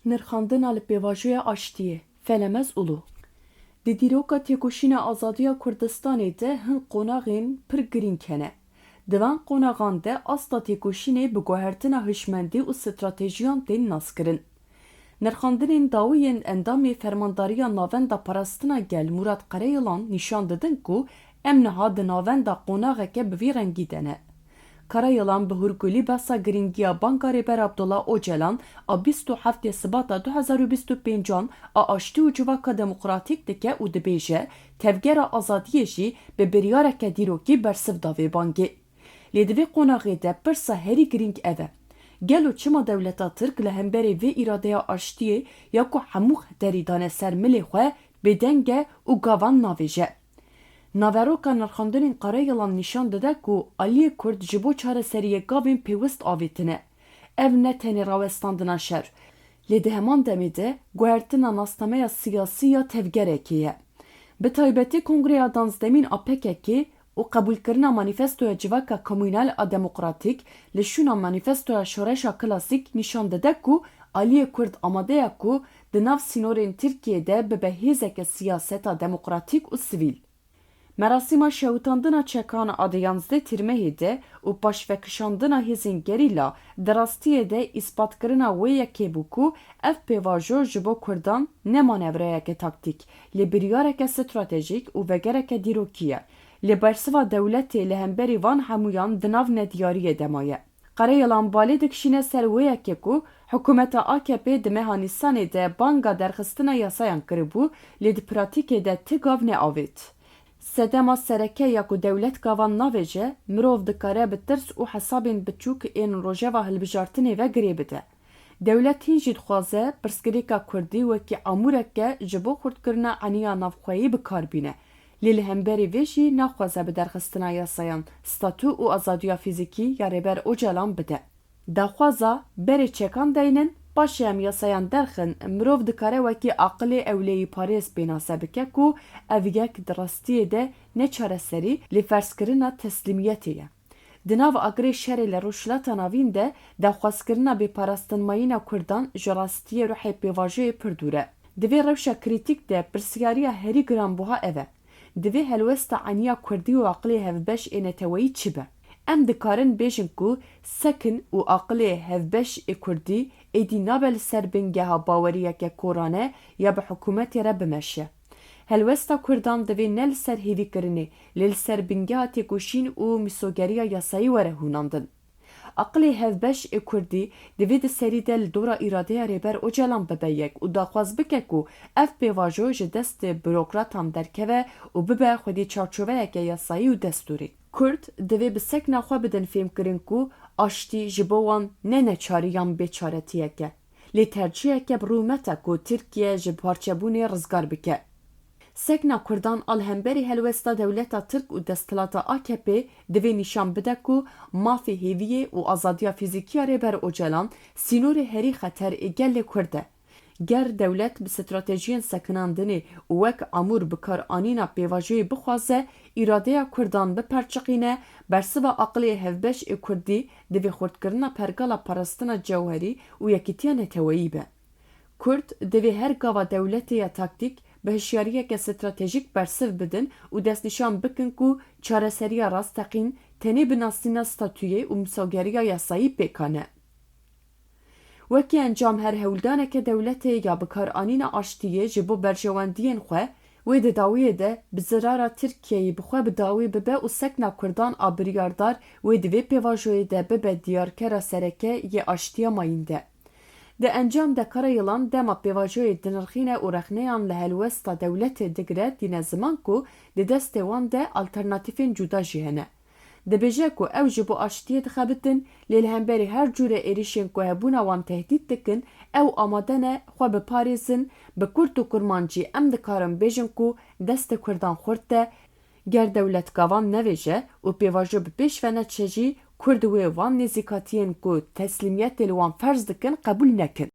Nirxandina li pêvajoya aştiyê, felemez ulu. Di dîroka têkoşîna azadiya Kurdistanê de hin qonaxên pir girîng hene. Di van qonaxan de asta têkoşînê bi guhertina hişmendî û stratejiyan tên naskirin. Nirxandinên dawiyên endamê fermandariya navenda parastina gel Murat Karayilan nîşan didin ku em niha di navenda qonaxeke bi vî rengî de ne. Karayilan bi hûrgulî besa girîngiya Banka Rêber Abdullah Öcalan a 27 Sibata 2025 a aştî û civaka demokratîk dike û dibêje tevgera azadiyê jî bi biryareke dîrokî bersiv da vê bangê. Lê di vê qonaxê de pirsa herî girîng ev e. Gelo çima dewleta Tirk li hemberî vê îradeya aştiyê ya ku hemû derî dane ser milê xwe bêdeng e û gavan navêje. Naveroka Nirxandinên Karayilan nîşan dide ku aliyê Kurd ji bo çareseriyê gavên pêwîst avêtine. Ev ne tenê rawestandina şer, lê di heman demê de guhertina nastameya siyasî ya tevgerekê ye. Bi taybetî Kongreya Danzdemîn a PKK û qebûlkirina manîfestoya civaka komûnal a demokratîk li şûna manîfestoya şoreşa klasîk nîşan dide ku aliyê Kurd amade ye ku di nav sînorên Tirkiyeyê de bibe hêzeke siyaseta demokratîk û sivîl. Merasîma şewitandina çekana a 11 Tîrmehê de û paşvekişandina hêzên gerîla di rastiyê de îspatkirina wê yekê bû ku ev pêvajo ji bo Kurdan ne manevreyeke taktîk, lê biryareke stratejîk û vegereke dîrokî ye. Li bersiva dewletê li hemberî van hemûyan di nav nediyariyê dema ye. Karayilan balê dikişîne ser wê yekê ku hikûmeta AKP di meha Nîsanê de banga derxistina yasayan kiribû, lê di pratîkê de ti gav neavêt. Sedema sereke ya ku dewlet gavan navêje, mirov dikare bi tirs û hesabên biçûk ên rojeva hilbijartinê ve girê bide. Dewlet hîn jî dixwaze pirsgirêka Kurdî wekî amûreke ji bo xurtkirina eniya navxweyî bikarbîne. Lê li hemberî vê jî naxwaze bi derxistina yasayan statû û azadiya fîzîkî ya Rêber Öcalan bide. Daxwaza berê çekan deynin, başê em yasayan derxin, mirov dikare wekî aqilê ewleyî parêz pênase bike ku ev yek di rastiyê de ne çareserî lê ferskirina teslîmiyetê ye. Di nav agirê şerê li rûşilata navîn de daxwazkirina bêparastinmayîna Kurdan ji rastiyê ruhê pêvajoyê pir dûr e. Di vê rewşa krîtîk de pirsyariya herî giranbuha ev e. Di vê helwesta eniya Kurdî û aqilê hevbeş ê neteweyî çi be? Em dikarin bêjin ku sekin û aqilê hevbeş ê Kurdî êdî nabe li ser bingeha baweriyeke korane ya bi hikûmetê re bimeşe. Helwesta Kurdan divê ne li ser hêvîkirinê, lê li ser bingeha têkoşîn û mîsogeriya yasayî were hûnandin. Aqilê hevbeş ê Kurdî divê di serî de li dora îradeya Rêber Öcalan bibe yek û daxwaz bike ku ev pêvajo ji destê bürokratan derkeve û bibe xwedî çarçoveyeke yasayî û destûrî. Kurd divê bi sekna xwe bidin fêmkirin ku aştî ji bo wan ne neçariyan bêçaretiyek e. Lê terciheke bi rûmet e ku Tirkiye ji parçebûnê rizgar bike. Sekna Kurdan al hemberî helwesta dewleta Tirk û desthilata AKP divê nîşan bide ku mafê hêviyê û azadiya fîzîkî ya Rêber Öcalan sînorê herî xeter ê gelê Kurd e. Ger dewlet bi stratejiyên sekinandinê û wek amûr bikaranîna pêvajoyê bixwaze, îradeya Kurdan biperçiqîne, bersiva aqilê hevbeş ê Kurdî divê xurtkirina pergala parastina cewherî û yekîtiya neteweyî be. Kurd divê her gava dewletê ya taktîk bi hişyariyeke stratejîk bersiv bidin û destnîşan bikin ku çareseriya rastexîn tenê bi nasîna statûyê û misogeriya yasayî pêkane. Wekî encam her hewldaneke dewletê ya bikaranîna aştiyê ji bo berjewendiyên xwe, wê di dawiyê de bi zirara Tirkiyeyê bi xwe bi dawî bibe û sekna Kurdan a biryardar wê di vê pêvajoyê de bibe diyarkera sereke yê aştiya mayîn de. Di encam de Karayilan dema pêvajoyê dinirxîne û rexneyan li helwesta dewletê digire dîne ziman ku di destê wan de alternatîfên cuda jî hene. Dibêje ku ew ji bo aştiyê dixebitin, lê li hemberî her cûrê êrişên ku hebûna wan tehdît dikin, ew amade ne xwe biparêzin, bi Kurd û kurmancî em dikarin bêjin ku destê Kurdan xurt e, ger dewlet gavan nevêje û pêvajo bi pêş ve neçe jî Kurd wê van nêzîkatiyên ku teslîmiyetê li wan ferz dikin qebûl nekin.